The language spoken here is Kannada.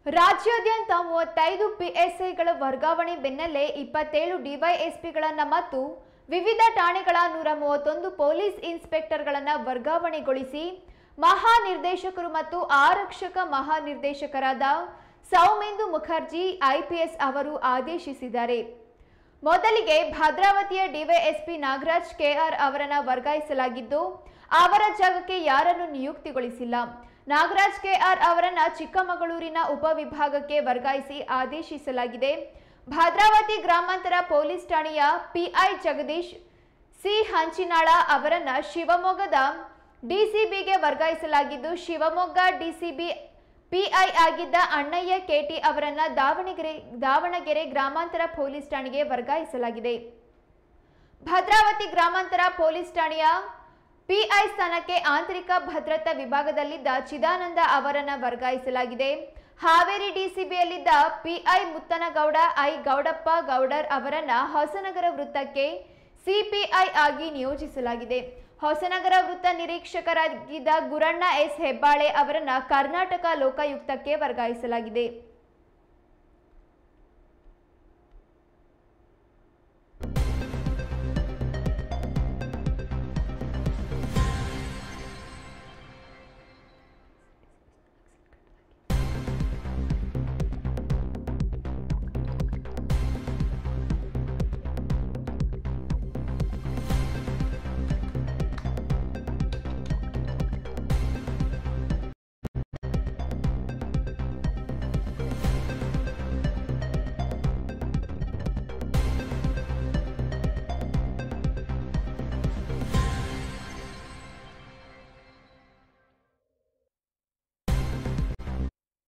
ರಾಜ್ಯಾದ್ಯಂತ 35 ಪಿಎಸ್ಐಗಳ ವರ್ಗಾವಣೆ ಬೆನ್ನಲ್ಲೇ 27 ಡಿವೈಎಸ್ಪಿಗಳನ್ನು ಮತ್ತು ವಿವಿಧ ಠಾಣೆಗಳ 131 ಪೊಲೀಸ್ ಇನ್ಸ್ಪೆಕ್ಟರ್ಗಳನ್ನು ವರ್ಗಾವಣೆಗೊಳಿಸಿ ಮಹಾನಿರ್ದೇಶಕರು ಮತ್ತು ಆರಕ್ಷಕ ಮಹಾನಿರ್ದೇಶಕರಾದ ಸೌಮೇಂದು ಮುಖರ್ಜಿ ಐಪಿಎಸ್ ಅವರು ಆದೇಶಿಸಿದ್ದಾರೆ. ಮೊದಲಿಗೆ ಭದ್ರಾವತಿಯ ಡಿವೈಎಸ್ಪಿ ನಾಗರಾಜ್ ಕೆಆರ್ ಅವರನ್ನು ವರ್ಗಾಯಿಸಲಾಗಿದ್ದು, ಅವರ ಜಾಗಕ್ಕೆ ಯಾರನ್ನು ನಿಯುಕ್ತಿಗೊಳಿಸಿಲ್ಲ. ನಾಗರಾಜ್ ಕೆಆರ್ ಅವರನ್ನು ಚಿಕ್ಕಮಗಳೂರಿನ ಉಪವಿಭಾಗಕ್ಕೆ ವರ್ಗಾಯಿಸಿ ಆದೇಶಿಸಲಾಗಿದೆ. ಭದ್ರಾವತಿ ಗ್ರಾಮಾಂತರ ಪೊಲೀಸ್ ಠಾಣೆಯ ಪಿಐ ಜಗದೀಶ್ ಸಿ ಹಂಚಿನಾಳ ಅವರನ್ನು ಶಿವಮೊಗ್ಗದ ಡಿಸಿಬಿಗೆ ವರ್ಗಾಯಿಸಲಾಗಿದ್ದು, ಶಿವಮೊಗ್ಗ ಡಿಸಿಬಿ ಪಿಐ ಆಗಿದ್ದ ಅಣ್ಣಯ್ಯ ಕೆಟಿ ಅವರನ್ನು ದಾವಣಗೆರೆ ಗ್ರಾಮಾಂತರ ಪೊಲೀಸ್ ಠಾಣೆಗೆ ವರ್ಗಾಯಿಸಲಾಗಿದೆ. ಭದ್ರಾವತಿ ಗ್ರಾಮಾಂತರ ಪೊಲೀಸ್ ಠಾಣೆಯ ಪಿಐ ಸ್ಥಾನಕ್ಕೆ ಆಂತರಿಕ ಭದ್ರತಾ ವಿಭಾಗದಲ್ಲಿದ್ದ ಚಿದಾನಂದ ಅವರನ್ನು ವರ್ಗಾಯಿಸಲಾಗಿದೆ. ಹಾವೇರಿ ಡಿಸಿಬಿಯಲ್ಲಿದ್ದ ಪಿಐ ಮುತ್ತನಗೌಡ ಐ ಗೌಡಪ್ಪ ಗೌಡರ್ ಅವರನ್ನು ಹೊಸನಗರ ವೃತ್ತಕ್ಕೆ ಸಿಪಿಐ ಆಗಿ ನಿಯೋಜಿಸಲಾಗಿದೆ. ಹೊಸನಗರ ವೃತ್ತ ನಿರೀಕ್ಷಕರಾಗಿದ್ದ ಗುರಣ್ಣ ಎಸ್ ಹೆಬ್ಬಾಳೆ ಅವರನ್ನು ಕರ್ನಾಟಕ ಲೋಕಾಯುಕ್ತಕ್ಕೆ ವರ್ಗಾಯಿಸಲಾಗಿದೆ.